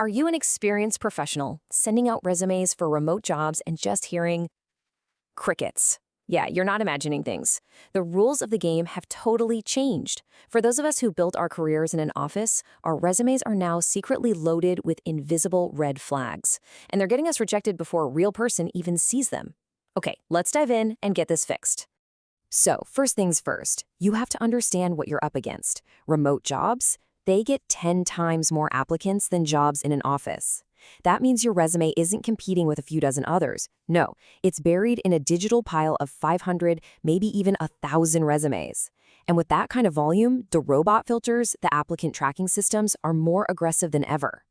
Are you an experienced professional sending out resumes for remote jobs and just hearing crickets? Yeah, you're not imagining things. The rules of the game have totally changed. For those of us who built our careers in an office, our resumes are now secretly loaded with invisible red flags, and they're getting us rejected before a real person even sees them. Okay, let's dive in and get this fixed. So, first things first, you have to understand what you're up against. Remote jobs, they get 10 times more applicants than jobs in an office. That means your resume isn't competing with a few dozen others. No, it's buried in a digital pile of 500, maybe even 1,000 resumes. And with that kind of volume, the robot filters, the applicant tracking systems, are more aggressive than ever.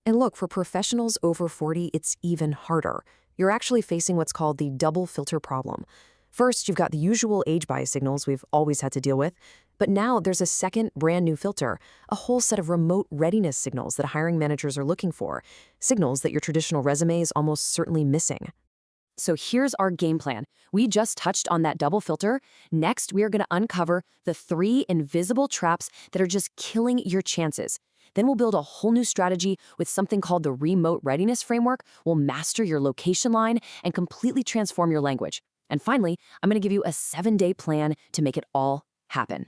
And look, for professionals over 40, it's even harder. You're actually facing what's called the double filter problem. First, you've got the usual age bias signals we've always had to deal with, but now there's a second brand new filter, a whole set of remote readiness signals that hiring managers are looking for, signals that your traditional resume is almost certainly missing. So here's our game plan. We just touched on that double filter. Next, we are going to uncover the 3 invisible traps that are just killing your chances. Then we'll build a whole new strategy with something called the Remote Readiness Framework. We'll master your location line and completely transform your language. And finally, I'm going to give you a 7-day plan to make it all happen.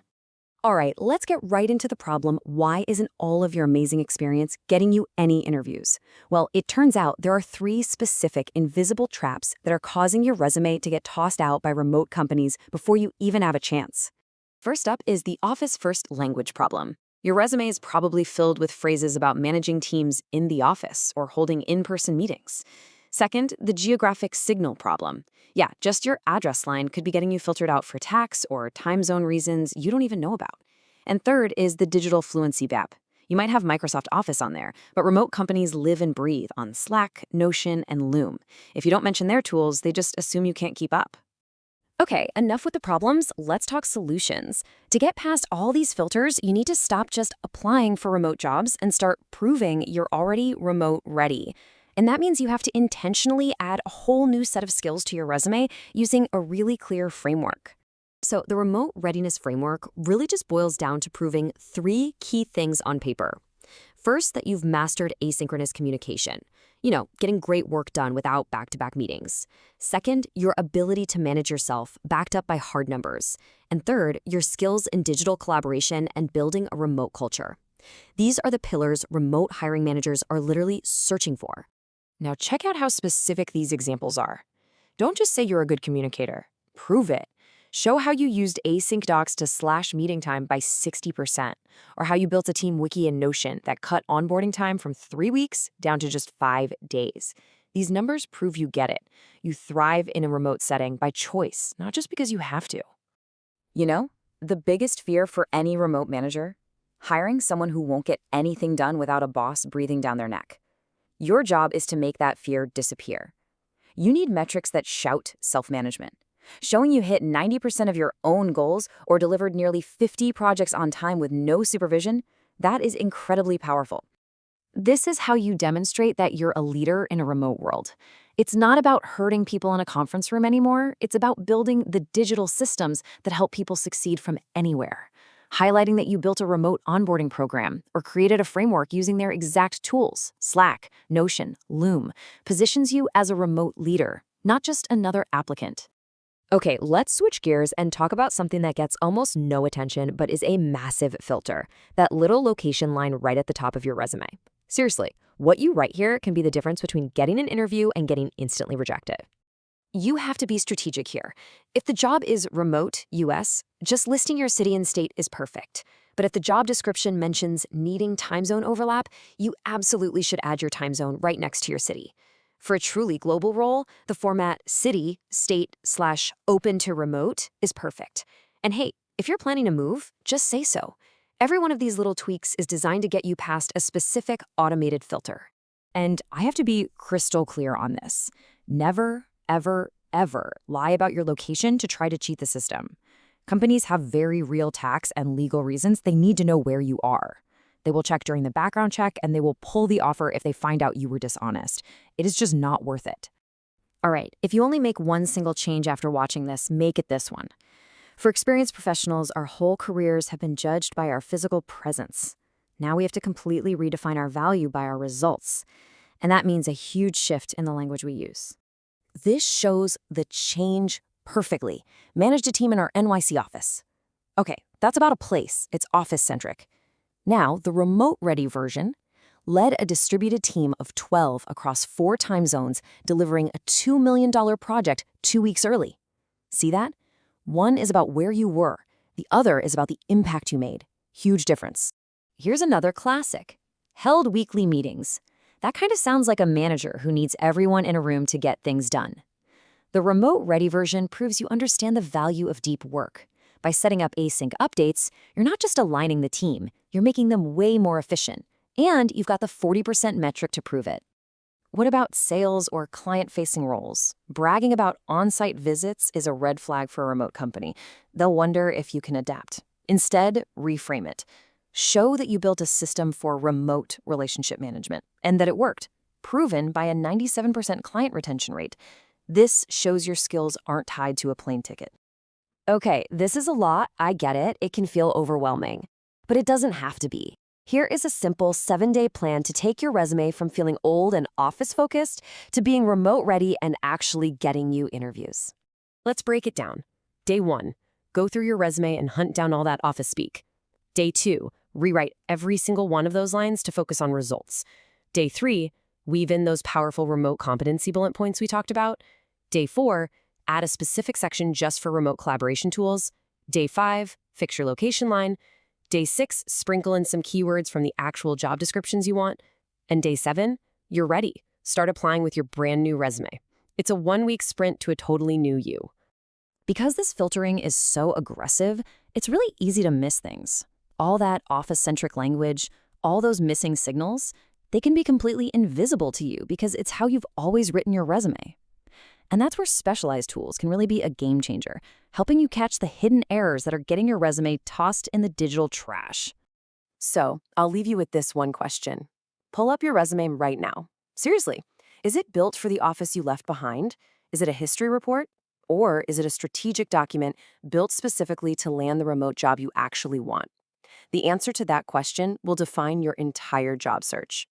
All right, let's get right into the problem. Why isn't all of your amazing experience getting you any interviews? Well, it turns out there are 3 specific invisible traps that are causing your resume to get tossed out by remote companies before you even have a chance. First up is the office-first language problem. Your resume is probably filled with phrases about managing teams in the office or holding in-person meetings. Second, the geographic signal problem. Yeah, just your address line could be getting you filtered out for tax or time zone reasons you don't even know about. And third is the digital fluency gap. You might have Microsoft Office on there, but remote companies live and breathe on Slack, Notion, and Loom. If you don't mention their tools, they just assume you can't keep up. Okay, enough with the problems, let's talk solutions. To get past all these filters, you need to stop just applying for remote jobs and start proving you're already remote ready. And that means you have to intentionally add a whole new set of skills to your resume using a really clear framework. So the Remote Readiness Framework really just boils down to proving 3 key things on paper. First, that you've mastered asynchronous communication. Getting great work done without back-to-back meetings. Second, your ability to manage yourself, backed up by hard numbers. And third, your skills in digital collaboration and building a remote culture. These are the pillars remote hiring managers are literally searching for. Now check out how specific these examples are. Don't just say you're a good communicator. Prove it. Show how you used async docs to slash meeting time by 60%, or how you built a team wiki in Notion that cut onboarding time from 3 weeks down to just 5 days. These numbers prove you get it. You thrive in a remote setting by choice, not just because you have to. The biggest fear for any remote manager? Hiring someone who won't get anything done without a boss breathing down their neck. Your job is to make that fear disappear. You need metrics that shout self-management. Showing you hit 90% of your own goals or delivered nearly 50 projects on time with no supervision, that is incredibly powerful. This is how you demonstrate that you're a leader in a remote world. It's not about herding people in a conference room anymore. It's about building the digital systems that help people succeed from anywhere. Highlighting that you built a remote onboarding program or created a framework using their exact tools, Slack, Notion, Loom, positions you as a remote leader, not just another applicant. Okay, let's switch gears and talk about something that gets almost no attention but is a massive filter, that little location line right at the top of your resume. Seriously, what you write here can be the difference between getting an interview and getting instantly rejected. You have to be strategic here. If the job is remote, US, just listing your city and state is perfect. But if the job description mentions needing time zone overlap, you absolutely should add your time zone right next to your city. For a truly global role, the format city, state, /open to remote is perfect. And hey, if you're planning to move, just say so. Every one of these little tweaks is designed to get you past a specific automated filter. And I have to be crystal clear on this. Never, ever, ever lie about your location to try to cheat the system. Companies have very real tax and legal reasons they need to know where you are. They will check during the background check, and they will pull the offer if they find out you were dishonest. It is just not worth it. All right, if you only make one single change after watching this, make it this one. For experienced professionals, our whole careers have been judged by our physical presence. Now we have to completely redefine our value by our results. And that means a huge shift in the language we use. This shows the change perfectly. Managed a team in our NYC office. Okay, that's about a place. It's office-centric. Now, the remote-ready version led a distributed team of 12 across 4 time zones, delivering a $2 million project 2 weeks early. See that? One is about where you were. The other is about the impact you made. Huge difference. Here's another classic. Held weekly meetings. That kind of sounds like a manager who needs everyone in a room to get things done. The remote-ready version proves you understand the value of deep work. By setting up async updates, you're not just aligning the team, you're making them way more efficient. And you've got the 40% metric to prove it. What about sales or client-facing roles? Bragging about on-site visits is a red flag for a remote company. They'll wonder if you can adapt. Instead, reframe it. Show that you built a system for remote relationship management and that it worked, proven by a 97% client retention rate. This shows your skills aren't tied to a plane ticket. Okay, this is a lot. I get it. It can feel overwhelming. But it doesn't have to be. Here is a simple 7-day plan to take your resume from feeling old and office-focused to being remote-ready and actually getting you interviews. Let's break it down. Day 1, go through your resume and hunt down all that office speak. Day 2, rewrite every single one of those lines to focus on results. Day 3, weave in those powerful remote competency bullet points we talked about. Day 4, add a specific section just for remote collaboration tools. Day 5, fix your location line. Day 6, sprinkle in some keywords from the actual job descriptions you want. And day 7, you're ready. Start applying with your brand new resume. It's a 1-week sprint to a totally new you. Because this filtering is so aggressive, it's really easy to miss things. All that office-centric language, all those missing signals, they can be completely invisible to you because it's how you've always written your resume. And that's where specialized tools can really be a game changer, helping you catch the hidden errors that are getting your resume tossed in the digital trash. So, I'll leave you with this one question. Pull up your resume right now. Seriously, is it built for the office you left behind? Is it a history report? Or is it a strategic document built specifically to land the remote job you actually want? The answer to that question will define your entire job search.